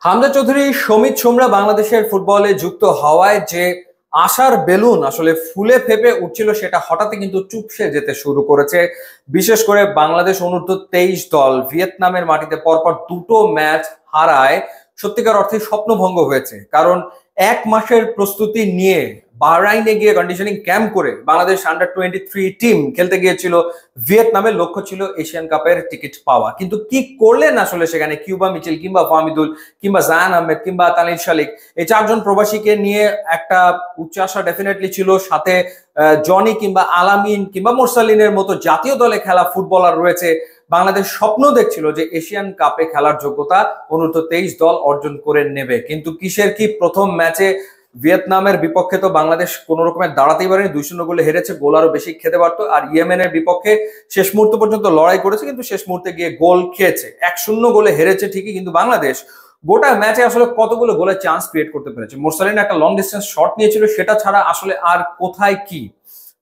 হামজা চৌধুরী, সমিত সোমরা বাংলাদেশের ফুটবলে যুক্ত হওয়ায় যে আশার বেলুন আসলে ফুলে ফেপে উঠছিল সেটা হঠাৎই কিন্তু চুপসে যেতে শুরু করেছে। বিশেষ করে বাংলাদেশ অনূর্ধ্ব 23 দল ভিয়েতনামের মাটিতে পরপর দুটো ম্যাচ হারায় সত্যিকার অর্থে স্বপ্নভঙ্গ হয়েছে। কারণ এক মাসের প্রস্তুতি নিয়ে বাহরাইনে গিয়ে কন্ডিশনিং ক্যাম্প করে বাংলাদেশ আন্ডার 23 টিম খেলতে গিয়েছিল ভিয়েতনামের। লক্ষ্য ছিল এশিয়ান কাপের টিকিট পাওয়া, কিন্তু কি করলেন আসলে সেখানে কিউবা মিচেল কিংবা ফাহমিদুল কিংবা জায়ান আহমেদ কিংবা তানভীর শালিক, এই চারজন প্রবাসীকে নিয়ে একটা উচ্চ আশা ডেফিনেটলি ছিল। সাথে জনি কিংবা আলামিন কিংবা মোরসালিনের মতো জাতীয় দলে খেলা ফুটবলার রয়েছে। বাংলাদেশ স্বপ্ন দেখছিল যে এশিয়ান কাপে খেলার যোগ্যতা অনূর্ধ্ব 23 দল অর্জন করে নেবে, কিন্তু কিসের কি প্রথম ম্যাচে ভিয়েতনামের বিপক্ষে তো বাংলাদেশ কোন রকমের দাঁড়াতেই পারেনি, 2-0 গোলে হেরেছে। গোল আরো বেশি খেতে পারতো। আর ইয়েমেনের বিপক্ষে শেষ মুহূর্ত পর্যন্ত লড়াই করেছে, কিন্তু শেষ মুহূর্তে গিয়ে গোল খেয়েছে। 1-0 গোলে হেরেছে ঠিকই, কিন্তু বাংলাদেশ গোটা ম্যাচে আসলে কতগুলো গোলের চান্স ক্রিয়েট করতে পেরেছে। মোরসালিন একটা লং ডিস্টেন্স শট নিয়েছিল, সেটা ছাড়া আসলে আর কোথায় কি,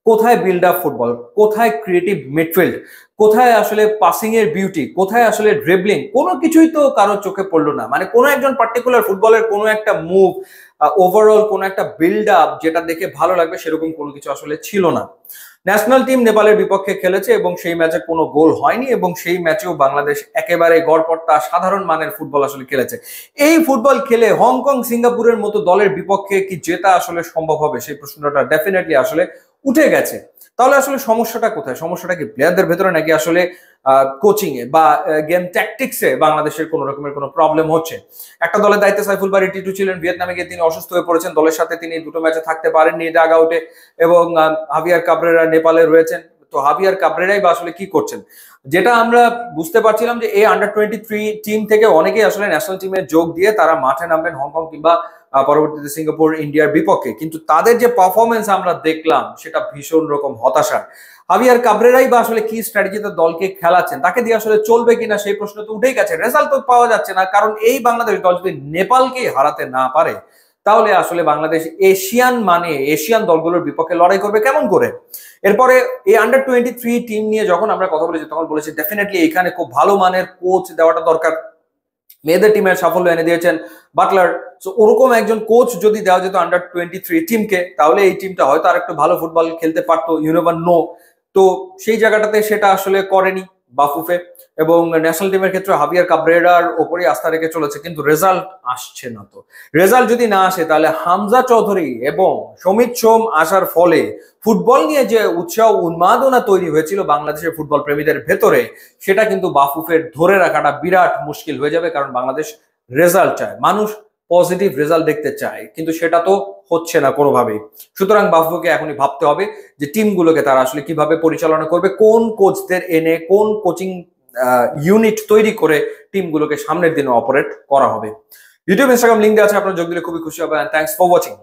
কোথায় বিল্ড আপ ফুটবল, কোথায় ক্রিয়েটিভ মিডফিল্ড, কোথায় আসলে পাসিং এর বিউটি, কোথায় আসলে ড্রিবলিং, কোনো কিছুই তো কারো চোখে পড়লো না। মানে কোনো একজন পার্টিকুলার ফুটবলের কোনো একটা মুভ, ওভারঅল কোনো একটা বিল্ড আপ যেটা দেখে ভালো লাগবে সেরকম কোনো কিছু আসলে ছিল না। ন্যাশনাল টিম নেপালের বিপক্ষে খেলেছে এবং সেই ম্যাচে কোনো গোল হয়নি, এবং সেই ম্যাচেও বাংলাদেশ একেবারে গড়পড়তা সাধারণ মানের ফুটবল আসলে খেলেছে। এই ফুটবল খেলে হংকং সিঙ্গাপুরের মতো দলের বিপক্ষে কি জেতা আসলে সম্ভব হবে, সেই প্রশ্নটা ডেফিনেটলি আসলে উঠে গেছে। তাহলে আসলে সমস্যাটা কোথায়? সমস্যাটা কি প্লেয়ারদের ভেতরে, নাকি আসলে কোচিং এ বা গেম ট্যাকটিক্সে বাংলাদেশের কোন রকমের কোনো প্রবলেম হচ্ছে? একটা দলের দায়িত্বে সাইফুল বারী টিটু ছিলেন, ভিয়েতনামে গিয়ে তিনি অসুস্থ হয়ে পড়েছেন। দলের সাথে তিনি দুটো ম্যাচে থাকতে পারেননি ডাগ আউটে, এবং হাভিয়ার কাবরেরা নেপালে রয়েছেন। তো হাভিয়ার কাবরেরাই বা আসলে কি করছেন? যেটা আমরা বুঝতে পারছিলাম যে এই আন্ডার 23 টিম থেকে অনেকেই আসলে ন্যাশনাল টিমে যোগ দিয়ে তারা মাঠে নামবেন হংকং কিংবা পরবর্তীতে সিঙ্গাপুর ইন্ডিয়ার বিপক্ষে, কিন্তু তাদের যে পারফরমেন্স আমরা দেখলাম সেটা ভীষণ রকম হতাশার। হাভিয়ার কাবরেরাই বা আসলে কি স্ট্র্যাটেজিতে দলকে খেলাচ্ছেন, তাকে দিয়ে আসলে চলবে কিনা সেই প্রশ্ন তো উঠেই গেছে। রেজাল্ট তো পাওয়া যাচ্ছে না, কারণ এই বাংলাদেশ দল যদি নেপালকেই হারাতে না পারে তাহলে আসলে বাংলাদেশ এশিয়ান দলগুলোর বিপক্ষে লড়াই করবে কেমন করে? এরপরে এই আন্ডার 23 টিম নিয়ে যখন আমরা কথা বলেছি তখন বলেছি ডেফিনেটলি এখানে খুব ভালো মানের কোচ দেওয়াটা দরকার। মেয়েদের টিমের সাফল্য এনে দিয়েছেন বাটলার। সো ওরকম একজন কোচ যদি দেওয়া যেত আন্ডার 23 টিমকে, তাহলে এই টিমটা হয়তো আর একটু ভালো ফুটবল খেলতে পারতো, ইউ নেভার নো। তো সেই জায়গাটাতে সেটা আসলে করেনি বাফুফে, এবং ন্যাশনাল টিমের ক্ষেত্রে হাভিয়ার কাবরেরার ওপরই আস্থা রেখে চলেছে, কিন্তু রেজাল্ট আসছে না। তো রেজাল্ট যদি না আসে তাহলে হামজা চৌধুরী এবং সমিত সোম আসার ফলে ফুটবল নিয়ে যে উৎসাহ উন্মাদনা তৈরি হয়েছিল বাংলাদেশের ফুটবল প্রেমীদের ভেতরে, সেটা কিন্তু বাফুফের ধরে রাখাটা বিরাট মুশকিল হয়ে যাবে। কারণ বাংলাদেশ রেজাল্ট চায়, মানুষ পজিটিভ রেজাল্ট দেখতে চায়, কিন্তু সেটা তো হচ্ছে না কোনোভাবেই। সুতরাং বাফুফেকে এখনই ভাবতে হবে যে টিমগুলোকে তারা আসলে কিভাবে পরিচালনা করবে, কোন কোচদের এনে কোন কোচিং ইউনিট তৈরি করে টিমগুলোকে সামনের দিনে অপারেট করা হবে। ইউটিউব ইনস্টাগ্রাম লিঙ্ক দেওয়া আছে, আপনারা যোগ দিলে খুবই খুশি হবে। Thanks for watching.